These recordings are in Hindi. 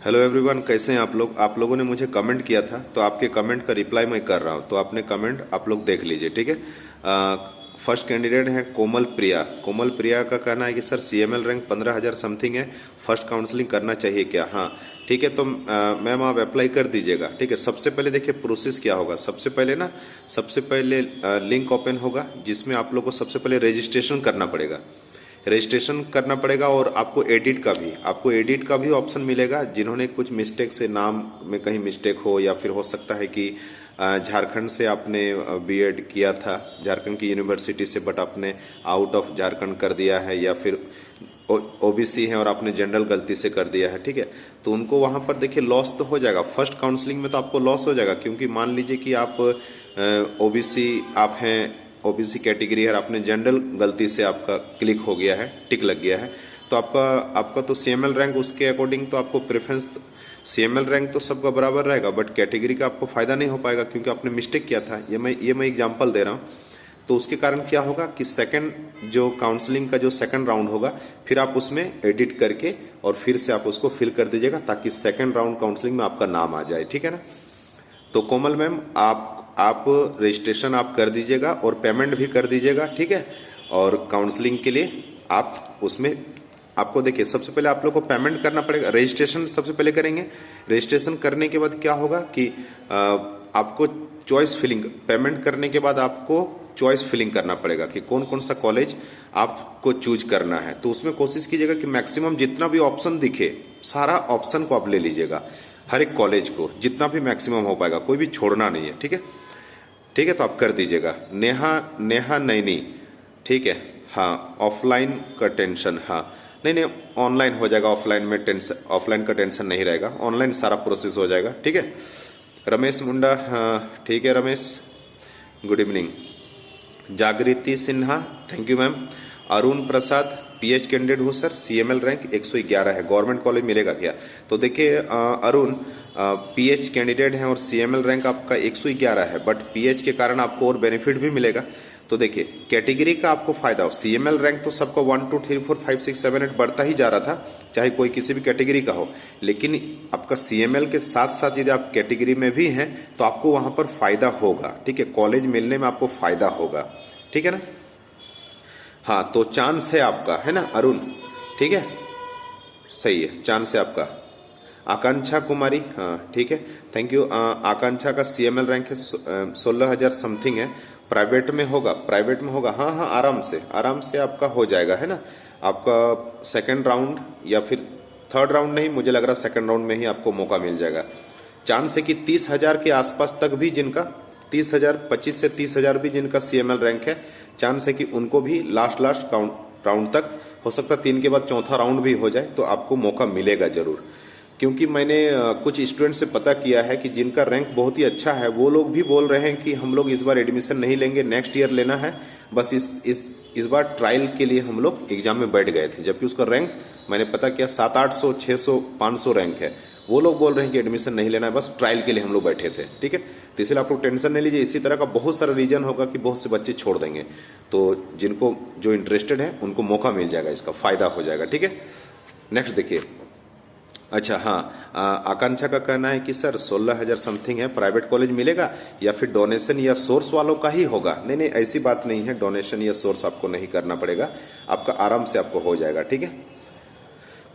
हेलो एवरीवन, कैसे हैं आप लोग। आप लोगों ने मुझे कमेंट किया था तो आपके कमेंट का रिप्लाई मैं कर रहा हूं। तो आपने कमेंट आप लोग देख लीजिए, ठीक है। फर्स्ट कैंडिडेट है कोमल प्रिया। कोमल प्रिया का कहना है कि सर सीएमएल रैंक 15,000 समथिंग है, फर्स्ट काउंसलिंग करना चाहिए क्या। हाँ ठीक है, तो मैम आप अप्लाई कर दीजिएगा, ठीक है। सबसे पहले देखिए प्रोसेस क्या होगा। सबसे पहले लिंक ओपन होगा जिसमें आप लोग को सबसे पहले रजिस्ट्रेशन करना पड़ेगा। रजिस्ट्रेशन करना पड़ेगा और आपको एडिट का भी ऑप्शन मिलेगा। जिन्होंने कुछ मिस्टेक से नाम में कहीं मिस्टेक हो, या फिर हो सकता है कि झारखंड से आपने बीएड किया था झारखंड की यूनिवर्सिटी से, बट आपने आउट ऑफ झारखंड कर दिया है, या फिर ओबीसी है और आपने जनरल गलती से कर दिया है, ठीक है। तो उनको वहां पर देखिए लॉस तो हो जाएगा, फर्स्ट काउंसलिंग में तो आपको लॉस हो जाएगा। क्योंकि मान लीजिए कि आप ओबीसी आप हैं, ओबीसी कैटेगरी है, आपने जनरल गलती से आपका क्लिक हो गया है, टिक लग गया है, तो आपका तो सीएमएल रैंक उसके अकॉर्डिंग तो आपको प्रेफरेंस, सीएमएल रैंक तो सबका बराबर रहेगा, बट कैटेगरी का आपको फायदा नहीं हो पाएगा क्योंकि आपने मिस्टेक किया था। ये मैं एग्जांपल दे रहा हूँ। तो उसके कारण क्या होगा कि सेकंड जो काउंसलिंग का जो सेकंड राउंड होगा, फिर आप उसमें एडिट करके और फिर से आप उसको फिल कर दीजिएगा ताकि सेकंड राउंड काउंसलिंग में आपका नाम आ जाए, ठीक है ना। तो कोमल मैम आप रजिस्ट्रेशन आप कर दीजिएगा और पेमेंट भी कर दीजिएगा, ठीक है। और काउंसलिंग के लिए आप उसमें आपको देखिए सबसे पहले आप लोग को पेमेंट करना पड़ेगा। रजिस्ट्रेशन सबसे पहले करेंगे। रजिस्ट्रेशन करने के बाद क्या होगा कि आपको चॉइस फिलिंग, पेमेंट करने के बाद आपको चॉइस फिलिंग करना पड़ेगा कि कौन कौन सा कॉलेज आपको चूज करना है। तो उसमें कोशिश कीजिएगा कि मैक्सिमम जितना भी ऑप्शन दिखे सारा ऑप्शन को आप ले लीजिएगा, हर एक कॉलेज को जितना भी मैक्सिमम हो पाएगा, कोई भी छोड़ना नहीं है, ठीक है। ठीक है, तो आप कर दीजिएगा। नेहा नेहा नैनी, ठीक है। हाँ, ऑफलाइन का टेंशन, हाँ नहीं नहीं, ऑनलाइन हो जाएगा। ऑफलाइन में टेंशन, ऑफलाइन का टेंशन नहीं रहेगा, ऑनलाइन सारा प्रोसेस हो जाएगा, ठीक है। रमेश मुंडा, हाँ ठीक है Ramesh, good evening. Jagriti Sinha, thank you ma'am. Arun Prasad, PH candidate हूँ सर, सीएमएल रैंक 111 है, गवर्नमेंट कॉलेज मिलेगा क्या। तो देखिए अरुण, पीएच कैंडिडेट हैं और सीएमएल रैंक आपका 111 है, बट पीएच के कारण आपको और बेनिफिट भी मिलेगा। तो देखिए कैटेगरी का आपको फायदा हो, सीएमएल रैंक तो सबका 1 2 3 4 5 6 7 8 बढ़ता ही जा रहा था, चाहे कोई किसी भी कैटेगरी का हो। लेकिन आपका सीएमएल के साथ साथ यदि आप कैटेगरी में भी हैं तो आपको वहां पर फायदा होगा, ठीक है। कॉलेज मिलने में आपको फायदा होगा, ठीक है ना। हाँ, तो चांस है आपका, है ना अरुण, ठीक है, सही है, चांस है आपका। आकांक्षा कुमारी, हाँ ठीक है, थैंक यू। आकांक्षा का सीएमएल रैंक है 16,000 समथिंग है, प्राइवेट में होगा, हाँ हाँ, आराम से आपका हो जाएगा, है ना। आपका सेकंड राउंड या फिर थर्ड राउंड, नहीं मुझे लग रहा सेकंड राउंड में ही आपको मौका मिल जाएगा। चांस है कि 30,000 के आसपास तक भी जिनका 30,000, 25 से 30,000 भी जिनका सीएमएल रैंक है, चांस है कि उनको भी लास्ट राउंड तक, हो सकता है 3 के बाद चौथा राउंड भी हो जाए, तो आपको मौका मिलेगा जरूर। क्योंकि मैंने कुछ स्टूडेंट से पता किया है कि जिनका रैंक बहुत ही अच्छा है, वो लोग भी बोल रहे हैं कि हम लोग इस बार एडमिशन नहीं लेंगे, नेक्स्ट ईयर लेना है, बस इस बार ट्रायल के लिए हम लोग एग्जाम में बैठ गए थे। जबकि उसका रैंक मैंने पता किया 700, 800, 600, 500 रैंक है। वो लोग बोल रहे हैं कि एडमिशन नहीं लेना है, बस ट्रायल के लिए हम लोग बैठे थे, ठीक है। तो इसलिए आप लोग टेंशन नहीं लीजिए। इसी तरह का बहुत सारा रीजन होगा कि बहुत से बच्चे छोड़ देंगे, तो जिनको जो इंटरेस्टेड है उनको मौका मिल जाएगा, इसका फायदा हो जाएगा, ठीक है। नेक्स्ट देखिए, अच्छा हाँ, आकांक्षा का कहना है कि सर 16,000 समथिंग है, प्राइवेट कॉलेज मिलेगा या फिर डोनेशन या सोर्स वालों का ही होगा। नहीं नहीं, ऐसी बात नहीं है, डोनेशन या सोर्स आपको नहीं करना पड़ेगा, आपका आराम से आपको हो जाएगा, ठीक है।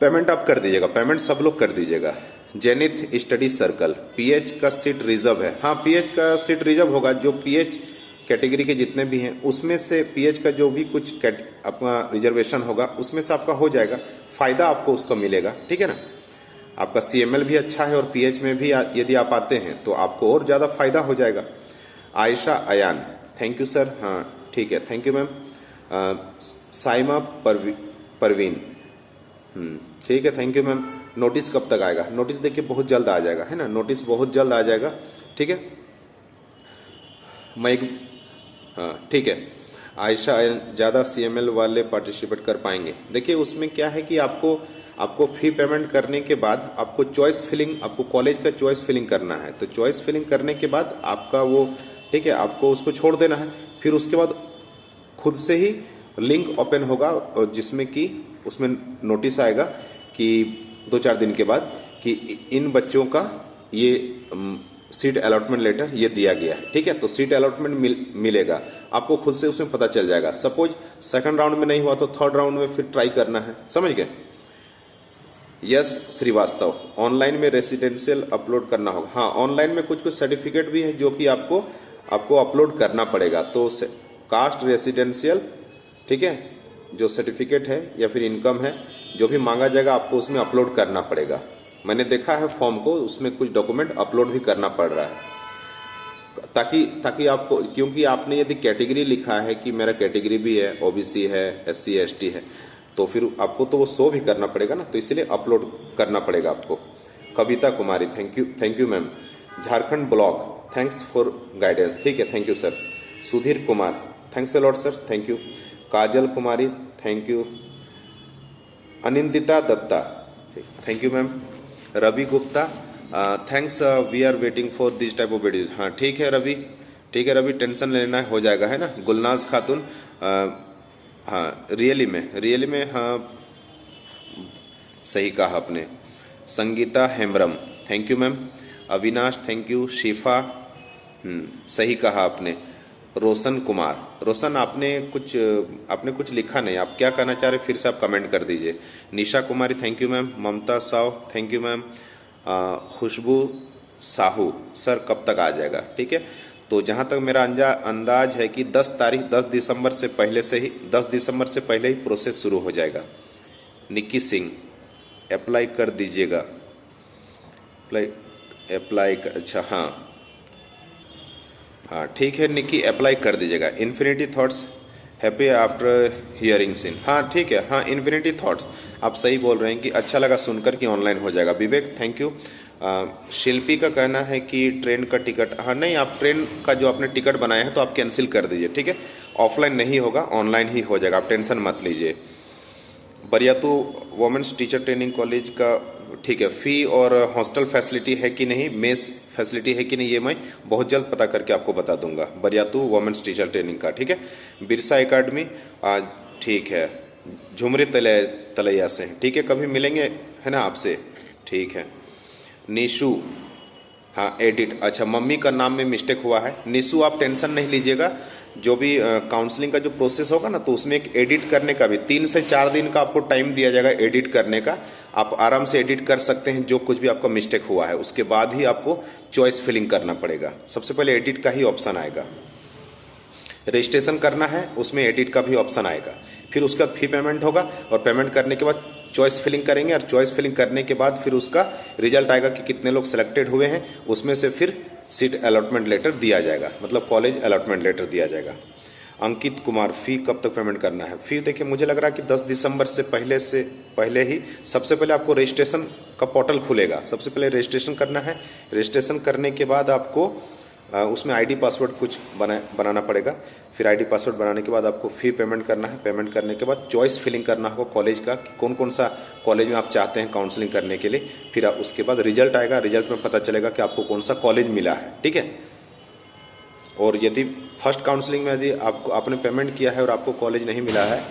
पेमेंट आप कर दीजिएगा, पेमेंट सब लोग कर दीजिएगा। जेनिथ स्टडी सर्कल, पीएच का सीट रिजर्व है, हाँ पीएच का सीट रिजर्व होगा। जो पीएच कैटेगरी के जितने भी हैं उसमें से पीएच का जो भी कुछ अपना रिजर्वेशन होगा उसमें से आपका हो जाएगा, फायदा आपको उसका मिलेगा, ठीक है ना। आपका सीएमएल भी अच्छा है और पीएच में भी यदि आप आते हैं तो आपको और ज्यादा फायदा हो जाएगा। Ayesha Ayaan, thank you sir, हाँ ठीक है, thank you ma'am. Saima Parveen, ठीक है, थैंक यू मैम। नोटिस कब तक आएगा। नोटिस देखिए बहुत जल्द आ जाएगा, है ना, नोटिस बहुत जल्द आ जाएगा, ठीक है। मैं हाँ ठीक है। आयशा ज्यादा सीएमएल वाले पार्टिसिपेट कर पाएंगे। देखिए उसमें क्या है कि आपको फी पेमेंट करने के बाद आपको चॉइस फिलिंग, आपको कॉलेज का चॉइस फिलिंग करना है। तो चॉइस फिलिंग करने के बाद आपका वो, ठीक है, आपको उसको छोड़ देना है। फिर उसके बाद खुद से ही लिंक ओपन होगा और जिसमें कि उसमें नोटिस आएगा कि 2-4 दिन के बाद कि इन बच्चों का ये सीट अलॉटमेंट लेटर ये दिया गया है, ठीक है। तो सीट अलॉटमेंट मिलेगा आपको, खुद से उसमें पता चल जाएगा। सपोज सेकंड राउंड में नहीं हुआ तो थर्ड राउंड में फिर ट्राई करना है, समझ गए। यस श्रीवास्तव, ऑनलाइन में रेसिडेंशियल अपलोड करना होगा। हाँ, ऑनलाइन में कुछ कुछ सर्टिफिकेट भी है जो कि आपको अपलोड करना पड़ेगा। तो कास्ट रेसिडेंशियल, ठीक है, जो सर्टिफिकेट है या फिर इनकम है जो भी मांगा जाएगा आपको उसमें अपलोड करना पड़ेगा। मैंने देखा है फॉर्म को, उसमें कुछ डॉक्यूमेंट अपलोड भी करना पड़ रहा है ताकि आपको, क्योंकि आपने यदि कैटेगरी लिखा है कि मेरा कैटेगरी भी है, ओबीसी है, एससी एसटी है, तो फिर आपको तो वो शो भी करना पड़ेगा ना, तो इसलिए अपलोड करना पड़ेगा आपको। Kavita Kumari, thank you ma'am. Jharkhand blog, thanks for guidance, ठीक है, thank you sir. Sudhir Kumar, thanks a lot sir, thank you. Kajal Kumari, thank you. Anindita Datta, thank you ma'am. Ravi Gupta, thanks, we are waiting for this type of videos. हाँ ठीक है रवि, ठीक है रवि, टेंशन लेना हो जाएगा, है ना। गुलनाज खातून, हाँ रियली में हाँ सही कहा आपने। Sangeeta Hembram, thank you ma'am. Avinash, thank you. Shifa, सही कहा आपने। रोशन कुमार, रोशन आपने कुछ लिखा नहीं, आप क्या कहना चाह रहे फिर से आप कमेंट कर दीजिए। Nisha Kumari, thank you ma'am. Mamta Sao, thank you ma'am. Khushbu Sahu, sir कब तक आ जाएगा, ठीक है। तो जहाँ तक मेरा अंदाज है कि 10 दिसंबर से पहले ही प्रोसेस शुरू हो जाएगा। निक्की सिंह, अप्लाई कर दीजिएगा, अच्छा हाँ ठीक है निक्की, अप्लाई कर दीजिएगा। Infinity thoughts, happy after hearing seen, हाँ ठीक है, हाँ इन्फिनिटी थॉट्स आप सही बोल रहे हैं कि अच्छा लगा सुनकर कि ऑनलाइन हो जाएगा। विवेक, थैंक यू। शिल्पी का कहना है कि ट्रेन का टिकट, हाँ नहीं, आप ट्रेन का जो आपने टिकट बनाया है तो आप कैंसिल कर दीजिए, ठीक है। ऑफलाइन नहीं होगा, ऑनलाइन ही हो जाएगा, आप टेंशन मत लीजिए। Bariatu women's teacher training college का, ठीक है, फ़ी और हॉस्टल फैसिलिटी है कि नहीं, मेस फैसिलिटी है कि नहीं, ये मैं बहुत जल्द पता करके आपको बता दूंगा। बरियातू वुमेन्स टीचर ट्रेनिंग का, ठीक है। बिरसा एकेडमी, ठीक है, झुमरी तलैया से, ठीक है, कभी मिलेंगे है ना आपसे, ठीक है। निशु, हाँ एडिट, अच्छा मम्मी का नाम में मिस्टेक हुआ है। निशु आप टेंशन नहीं लीजिएगा, जो भी काउंसलिंग का जो प्रोसेस होगा ना, तो उसमें एक एडिट करने का भी 3 से 4 दिन का आपको टाइम दिया जाएगा एडिट करने का। आप आराम से एडिट कर सकते हैं जो कुछ भी आपका मिस्टेक हुआ है, उसके बाद ही आपको चॉइस फिलिंग करना पड़ेगा। सबसे पहले एडिट का ही ऑप्शन आएगा। रजिस्ट्रेशन करना है उसमें एडिट का भी ऑप्शन आएगा, फिर उसका फी पेमेंट होगा, और पेमेंट करने के बाद चॉइस फिलिंग करेंगे, और चॉइस फिलिंग करने के बाद फिर उसका रिजल्ट आएगा कि कितने लोग सिलेक्टेड हुए हैं, उसमें से फिर सीट अलॉटमेंट लेटर दिया जाएगा, मतलब कॉलेज अलॉटमेंट लेटर दिया जाएगा। अंकित कुमार, फ़ी कब तक पेमेंट करना है। फ़ी देखिए मुझे लग रहा है कि 10 दिसंबर से पहले ही सबसे पहले आपको रजिस्ट्रेशन का पोर्टल खुलेगा, सबसे पहले रजिस्ट्रेशन करना है। रजिस्ट्रेशन करने के बाद आपको उसमें आईडी पासवर्ड कुछ बनाना पड़ेगा, फिर आईडी पासवर्ड बनाने के बाद आपको फ़ी पेमेंट करना है। पेमेंट करने के बाद चॉइस फिलिंग करना होगा कॉलेज का, कि कौन कौन सा कॉलेज में आप चाहते हैं काउंसलिंग करने के लिए। फिर उसके बाद रिजल्ट आएगा, रिजल्ट में पता चलेगा कि आपको कौन सा कॉलेज मिला है, ठीक है। और यदि फर्स्ट काउंसलिंग में यदि आपने पेमेंट किया है और आपको कॉलेज नहीं मिला है,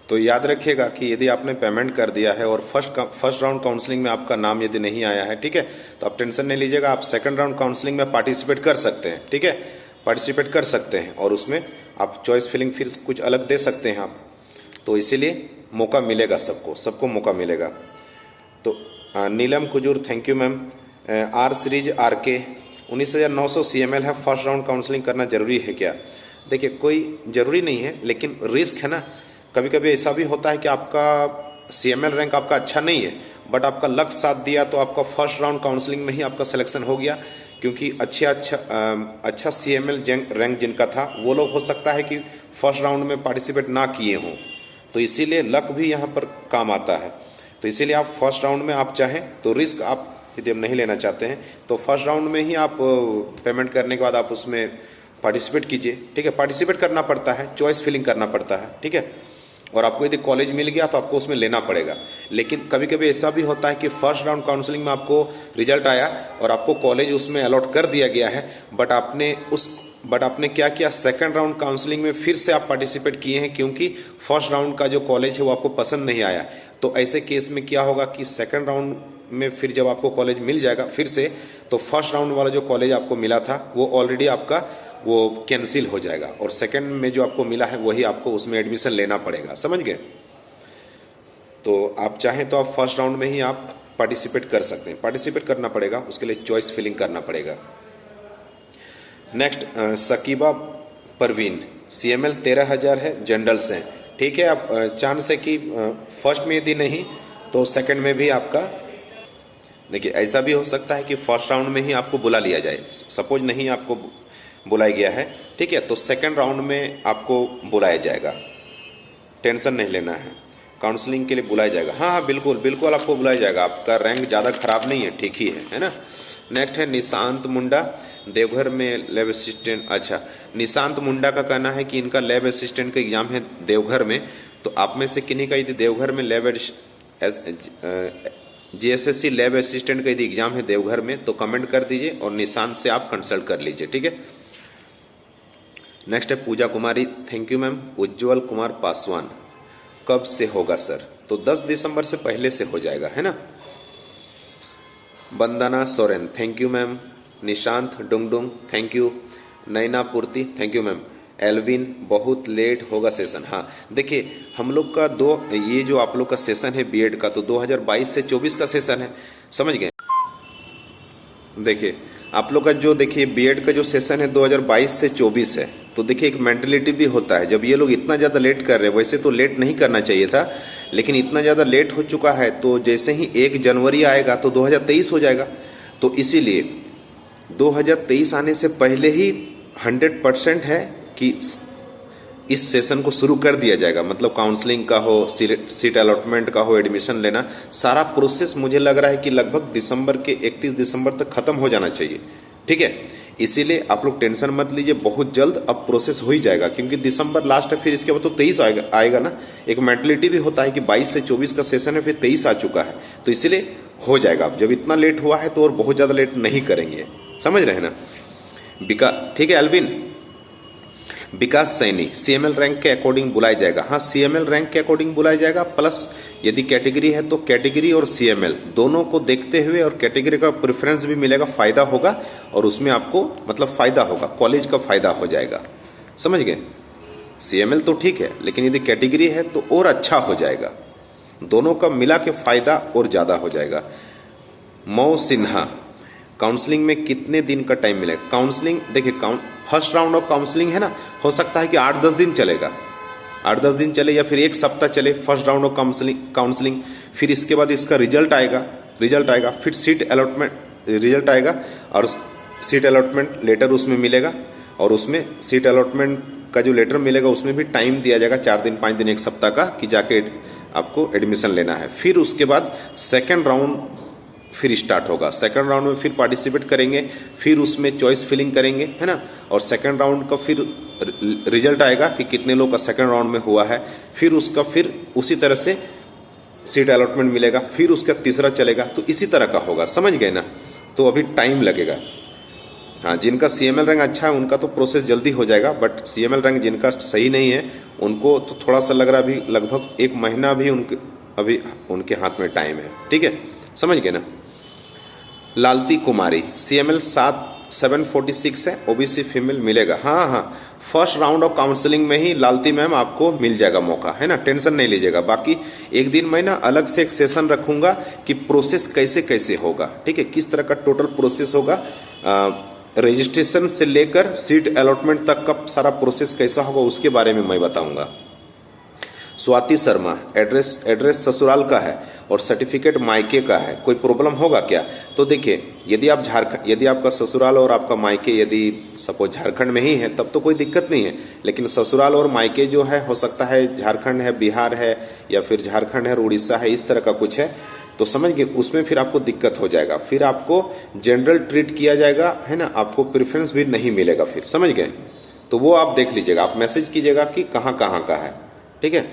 तो याद रखिएगा कि यदि आपने पेमेंट कर दिया है और फर्स्ट राउंड काउंसलिंग में आपका नाम यदि नहीं आया है, ठीक है, तो आप टेंशन नहीं लीजिएगा, आप सेकंड राउंड काउंसलिंग में पार्टिसिपेट कर सकते हैं, ठीक है, पार्टिसिपेट कर सकते हैं, और उसमें आप चॉइस फिलिंग फिर कुछ अलग दे सकते हैं आप। तो इसीलिए मौका मिलेगा, सबको मौका मिलेगा। तो Neelam Kujur, thank you ma'am. R series RK, 19,900 CML है, फर्स्ट राउंड काउंसलिंग करना जरूरी है क्या। देखिए कोई ज़रूरी नहीं है, लेकिन रिस्क है ना, कभी कभी ऐसा भी होता है कि आपका CML रैंक आपका अच्छा नहीं है, बट आपका लक साथ दिया तो आपका फर्स्ट राउंड काउंसलिंग में ही आपका सिलेक्शन हो गया, क्योंकि अच्छा CML रैंक जिनका था वो लोग हो सकता है कि फर्स्ट राउंड में पार्टिसिपेट ना किए हों, तो इसीलिए लक भी यहाँ पर काम आता है। तो इसीलिए आप फर्स्ट राउंड में आप चाहें तो रिस्क आप यदि आप नहीं लेना चाहते हैं तो फर्स्ट राउंड में ही आप पेमेंट करने के बाद आप उसमें पार्टिसिपेट कीजिए, ठीक है। पार्टिसिपेट करना पड़ता है, चॉइस फिलिंग करना पड़ता है, ठीक है। और आपको यदि कॉलेज मिल गया तो आपको उसमें लेना पड़ेगा। लेकिन कभी कभी ऐसा भी होता है कि फर्स्ट राउंड काउंसलिंग में आपको रिजल्ट आया और आपको कॉलेज उसमें अलॉट कर दिया गया है, बट आपने बट आपने क्या किया, सेकंड राउंड काउंसलिंग में फिर से आप पार्टिसिपेट किए हैं, क्योंकि फर्स्ट राउंड का जो कॉलेज है वो आपको पसंद नहीं आया। तो ऐसे केस में क्या होगा कि सेकंड राउंड में फिर जब आपको कॉलेज मिल जाएगा फिर से, तो फर्स्ट राउंड वाला जो कॉलेज आपको मिला था वो ऑलरेडी आपका वो कैंसिल हो जाएगा, और सेकंड में जो आपको मिला है वही आपको उसमें एडमिशन लेना पड़ेगा। समझ गए? तो आप चाहें तो आप फर्स्ट राउंड में ही आप पार्टिसिपेट कर सकते हैं। पार्टिसिपेट करना पड़ेगा, उसके लिए चॉइस फिलिंग करना पड़ेगा। नेक्स्ट सकीबा परवीन, CML 13,000 है, जनरल से। ठीक है, आप चांस है कि फर्स्ट में यदि नहीं तो सेकंड में भी आपका, देखिए ऐसा भी हो सकता है कि फर्स्ट राउंड में ही आपको बुला लिया जाए। सपोज नहीं आपको बुलाया गया है, ठीक है, तो सेकंड राउंड में आपको बुलाया जाएगा, टेंशन नहीं लेना है, काउंसलिंग के लिए बुलाया जाएगा। हाँ हाँ बिल्कुल बिल्कुल आपको बुलाया जाएगा, आपका रैंक ज़्यादा खराब नहीं है, ठीक ही है ना। नेक्स्ट है निशांत मुंडा, देवघर में लैब असिस्टेंट। अच्छा, निशांत मुंडा का कहना है कि इनका लैब असिस्टेंट का एग्जाम है देवघर में। तो आप में से किन्हीं का यदि देवघर में लैब GSSC लैब असिस्टेंट का यदि एग्जाम है देवघर में तो कमेंट कर दीजिए और निशांत से आप कंसल्ट कर लीजिए। ठीक है। नेक्स्ट है पूजा कुमारी, थैंक यू मैम। उज्जवल कुमार पासवान, कब से होगा सर? तो 10 दिसंबर से पहले से हो जाएगा, है ना। Vandana Soren, thank you ma'am. Nishant Dungdung, thank you. Naina Purti, thank you ma'am. Elvin, बहुत लेट होगा सेशन। हाँ देखिए, हम लोग का ये जो आप लोग का सेशन है बीएड का, तो 2022 से 24 का सेशन है, समझ गए। देखिए आप लोग का जो, देखिए बीएड का जो सेशन है 2022 से 24 है। तो देखिए एक मेंटलिटी भी होता है, जब ये लोग इतना ज़्यादा लेट कर रहे हैं, वैसे तो लेट नहीं करना चाहिए था, लेकिन इतना ज़्यादा लेट हो चुका है, तो जैसे ही 1 जनवरी आएगा तो 2023 हो जाएगा। तो इसीलिए 2023 आने से पहले ही 100% है कि इस सेशन को शुरू कर दिया जाएगा। मतलब काउंसलिंग का हो, सीट अलॉटमेंट का हो, एडमिशन लेना, सारा प्रोसेस मुझे लग रहा है कि लगभग दिसंबर के 31 दिसंबर तक खत्म हो जाना चाहिए। ठीक है, इसीलिए आप लोग टेंशन मत लीजिए, बहुत जल्द अब प्रोसेस हो ही जाएगा, क्योंकि दिसंबर लास्ट है, फिर इसके बाद तो 23 आएगा ना। एक मेंटलिटी भी होता है कि 22 से 24 का सेशन है, फिर 23 आ चुका है, तो इसीलिए हो जाएगा। अब जब इतना लेट हुआ है तो और बहुत ज़्यादा लेट नहीं करेंगे, समझ रहे हैं ना। ठीक है एल्विन। विकास सैनी, CML रैंक के अकॉर्डिंग बुलाया जाएगा। हाँ CML रैंक के अकॉर्डिंग बुलाया जाएगा, प्लस यदि कैटेगरी है तो कैटेगरी और CML दोनों को देखते हुए, और कैटेगरी का प्रेफरेंस भी मिलेगा, फायदा होगा, और उसमें आपको मतलब फायदा होगा, कॉलेज का फायदा हो जाएगा, समझ गए। CML तो ठीक है, लेकिन यदि कैटेगरी है तो और अच्छा हो जाएगा, दोनों का मिला के फायदा और ज्यादा हो जाएगा। मौ सिन्हा, काउंसलिंग में कितने दिन का टाइम मिलेगा? काउंसलिंग देखिए, फर्स्ट राउंड ऑफ काउंसलिंग है ना, हो सकता है कि 8-10 दिन चलेगा, 8-10 दिन चले या फिर एक सप्ताह चले फर्स्ट राउंड ऑफ काउंसलिंग। फिर इसके बाद इसका रिजल्ट आएगा, फिर सीट अलॉटमेंट रिजल्ट आएगा, और सीट अलॉटमेंट लेटर उसमें मिलेगा, और उसमें सीट अलॉटमेंट का जो लेटर मिलेगा उसमें भी टाइम दिया जाएगा, 4 दिन 5 दिन एक सप्ताह का, कि जाके आपको एडमिशन लेना है। फिर उसके बाद सेकेंड राउंड फिर स्टार्ट होगा, सेकंड राउंड में फिर पार्टिसिपेट करेंगे, फिर उसमें चॉइस फिलिंग करेंगे, है ना। और सेकंड राउंड का फिर रिजल्ट आएगा कि कितने लोग का सेकंड राउंड में हुआ है, फिर उसका फिर उसी तरह से सीट अलॉटमेंट मिलेगा, फिर उसका तीसरा चलेगा, तो इसी तरह का होगा, समझ गए ना। तो अभी टाइम लगेगा। हाँ, जिनका CML रैंक अच्छा है उनका तो प्रोसेस जल्दी हो जाएगा, बट CML रैंक जिनका सही नहीं है उनको तो थोड़ा सा लग रहा है, अभी लगभग 1 महीना भी अभी उनके हाथ में टाइम है। ठीक है, समझ गए ना। लालती कुमारी, CML 746 है, OBC फीमेल मिलेगा। हाँ, फर्स्ट राउंड ऑफ काउंसलिंग में ही लालती मैम आपको मिल जाएगा मौका, है ना, टेंशन नहीं लीजिएगा। बाकी एक दिन मैं ना अलग से एक सेशन रखूंगा कि प्रोसेस कैसे कैसे होगा, ठीक है, किस तरह का टोटल प्रोसेस होगा, रजिस्ट्रेशन से लेकर सीट अलॉटमेंट तक का सारा प्रोसेस कैसा होगा उसके बारे में मैं बताऊंगा। स्वाति शर्मा, एड्रेस ससुराल का है और सर्टिफिकेट मायके का है, कोई प्रॉब्लम होगा क्या? तो देखिए, यदि आपका ससुराल और आपका मायके यदि सपोज झारखंड में ही है तब तो कोई दिक्कत नहीं है, लेकिन ससुराल और मायके जो है हो सकता है झारखंड है, बिहार है, या फिर झारखंड है, उड़ीसा है, इस तरह का कुछ है, तो समझ गए, उसमें फिर आपको दिक्कत हो जाएगा, फिर आपको जनरल ट्रीट किया जाएगा, है ना, आपको प्रेफरेंस भी नहीं मिलेगा फिर, समझ गए। तो वो आप देख लीजिएगा, आप मैसेज कीजिएगा कि कहाँ कहाँ का है। ठीक है,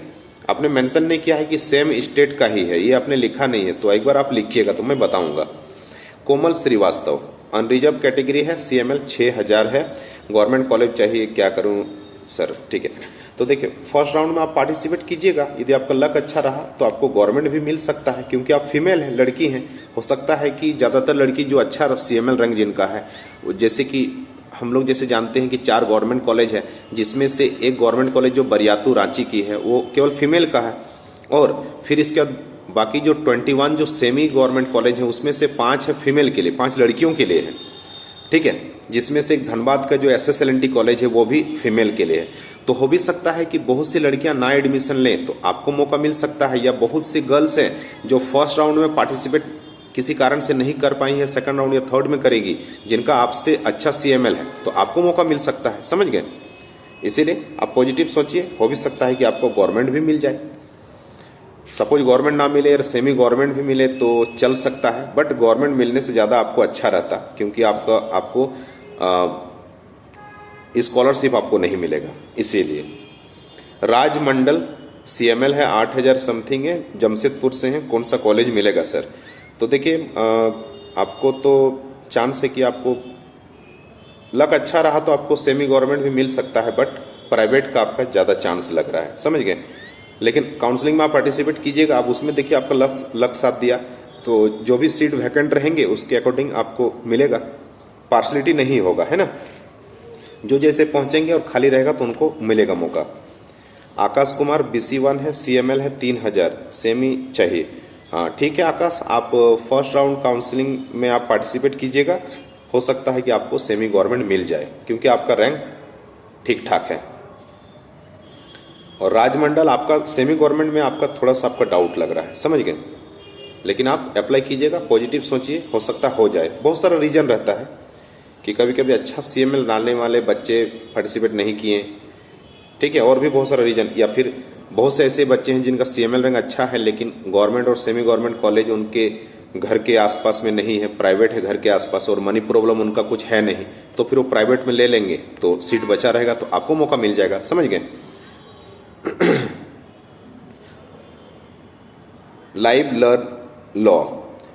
आपने मेंशन नहीं किया है कि सेम स्टेट का ही है, ये आपने लिखा नहीं है, तो एक बार आप लिखिएगा तो मैं बताऊंगा। कोमल श्रीवास्तव, अनरिजर्व कैटेगरी है, CML 6000 है, गवर्नमेंट कॉलेज चाहिए, क्या करूं सर? ठीक है, तो देखिए फर्स्ट राउंड में आप पार्टिसिपेट कीजिएगा, यदि आपका लक अच्छा रहा तो आपको गवर्नमेंट भी मिल सकता है, क्योंकि आप फीमेल हैं, लड़की हैं। हो सकता है कि ज्यादातर लड़की जो अच्छा CML रैंक जिनका है, जैसे कि हम लोग जैसे जानते हैं कि 4 गवर्नमेंट कॉलेज है, जिसमें से एक गवर्नमेंट कॉलेज जो बरियातू रांची की है वो केवल फीमेल का है, और फिर इसके बाद बाकी जो 21 जो सेमी गवर्नमेंट कॉलेज है उसमें से 5 है फीमेल के लिए, 5 लड़कियों के लिए है, ठीक है, जिसमें से एक धनबाद का जो SSLNT कॉलेज है वो भी फीमेल के लिए है। तो हो भी सकता है कि बहुत सी लड़कियां ना एडमिशन लें तो आपको मौका मिल सकता है, या बहुत सी गर्ल्स हैं जो फर्स्ट राउंड में पार्टिसिपेट किसी कारण से नहीं कर पाई है, सेकंड राउंड या थर्ड में करेगी, जिनका आपसे अच्छा CML है, तो आपको मौका मिल सकता है, समझ गए? इसीलिए आप पॉजिटिव सोचिए, हो भी सकता है कि आपको गवर्नमेंट भी मिल जाए। सपोज गवर्नमेंट ना मिले और सेमी गवर्नमेंट भी मिले तो चल सकता है, बट गवर्नमेंट मिलने से ज्यादा आपको अच्छा रहता, क्योंकि आपको स्कॉलरशिप आपको नहीं मिलेगा। इसीलिए राजमंडल CML है 8000 समथिंग है, जमशेदपुर से है, कौन सा कॉलेज मिलेगा सर? तो देखिए आपको तो चांस है कि आपको लक अच्छा रहा तो आपको सेमी गवर्नमेंट भी मिल सकता है, बट प्राइवेट का आपका ज्यादा चांस लग रहा है, समझ गए? लेकिन काउंसलिंग में आप पार्टिसिपेट कीजिएगा, आप उसमें देखिए आपका लक साथ दिया तो जो भी सीट वैकेंट रहेंगे उसके अकॉर्डिंग आपको मिलेगा, पार्शलिटी नहीं होगा, है ना? जो जैसे पहुंचेंगे और खाली रहेगा तो उनको मिलेगा मौका। आकाश कुमार BC1 है, CML है 3000, सेमी चाहिए। हाँ ठीक है आकाश, आप फर्स्ट राउंड काउंसलिंग में आप पार्टिसिपेट कीजिएगा, हो सकता है कि आपको सेमी गवर्नमेंट मिल जाए, क्योंकि आपका रैंक ठीक ठाक है। और राजमंडल आपका सेमी गवर्नमेंट में आपका थोड़ा सा आपका डाउट लग रहा है, समझ गए? लेकिन आप अप्लाई कीजिएगा, पॉजिटिव सोचिए, हो सकता हो जाए। बहुत सारा रीजन रहता है कि कभी कभी अच्छा CML डालने वाले बच्चे पार्टिसिपेट नहीं किए, ठीक है, और भी बहुत सारा रीजन, या फिर बहुत से ऐसे बच्चे हैं जिनका CML रैंक अच्छा है लेकिन गवर्नमेंट और सेमी गवर्नमेंट कॉलेज उनके घर के आसपास में नहीं है, प्राइवेट है घर के आसपास, और मनी प्रॉब्लम उनका कुछ है नहीं, तो फिर वो प्राइवेट में ले लेंगे तो सीट बचा रहेगा, तो आपको मौका मिल जाएगा, समझ गए? Live learn law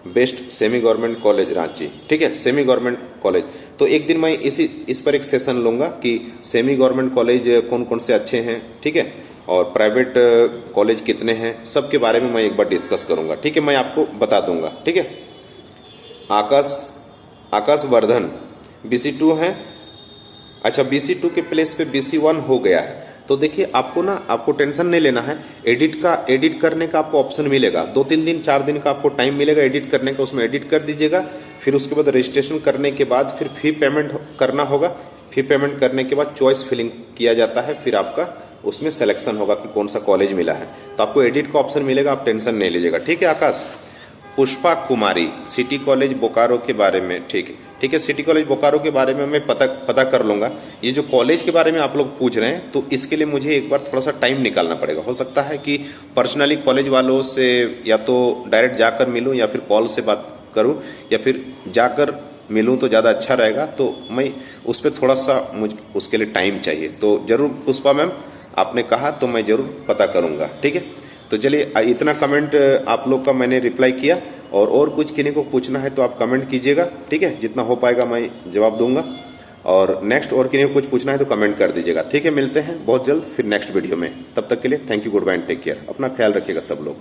best semi government college Ranchi, ठीक है, सेमी गवर्नमेंट कॉलेज। तो एक दिन मैं इस पर एक सेशन लूंगा कि सेमी गवर्नमेंट कॉलेज कौन कौन से अच्छे हैं, ठीक है, और प्राइवेट कॉलेज कितने हैं, सबके बारे में मैं एक बार डिस्कस करूंगा, ठीक है, मैं आपको बता दूंगा, ठीक है। आकाश वर्धन BC2 है, अच्छा BC2 के प्लेस पे BC1 हो गया है, तो देखिए आपको टेंशन नहीं लेना है, एडिट करने का आपको ऑप्शन मिलेगा, 2-3 दिन 4 दिन का आपको टाइम मिलेगा एडिट करने का, उसमें एडिट कर दीजिएगा, फिर उसके बाद रजिस्ट्रेशन करने के बाद फिर फी पेमेंट करना होगा, फी पेमेंट करने के बाद चॉइस फिलिंग किया जाता है, फिर आपका उसमें सिलेक्शन होगा कि कौन सा कॉलेज मिला है, तो आपको एडिट का ऑप्शन मिलेगा, आप टेंशन नहीं लीजिएगा, ठीक है आकाश। पुष्पा कुमारी सिटी कॉलेज बोकारो के बारे में, ठीक है, सिटी कॉलेज बोकारो के बारे में मैं पता कर लूंगा। ये जो कॉलेज के बारे में आप लोग पूछ रहे हैं, तो इसके लिए मुझे एक बार थोड़ा सा टाइम निकालना पड़ेगा, हो सकता है कि पर्सनली कॉलेज वालों से या तो डायरेक्ट जाकर मिलूं या फिर कॉल से बात करूं या फिर जाकर मिलूं तो ज़्यादा अच्छा रहेगा, तो मैं उस पर थोड़ा सा मुझे उसके लिए टाइम चाहिए, तो जरूर पुष्पा मैम आपने कहा तो मैं जरूर पता करूंगा, ठीक है। तो चलिए इतना कमेंट आप लोग का मैंने रिप्लाई किया, और कुछ किन्हीं को पूछना है तो आप कमेंट कीजिएगा, ठीक है, जितना हो पाएगा मैं जवाब दूंगा, और नेक्स्ट और किन्हीं को कुछ पूछना है तो कमेंट कर दीजिएगा, ठीक है। मिलते हैं बहुत जल्द फिर नेक्स्ट वीडियो में, तब तक के लिए thank you, good bye and take care, अपना ख्याल रखिएगा सब लोग।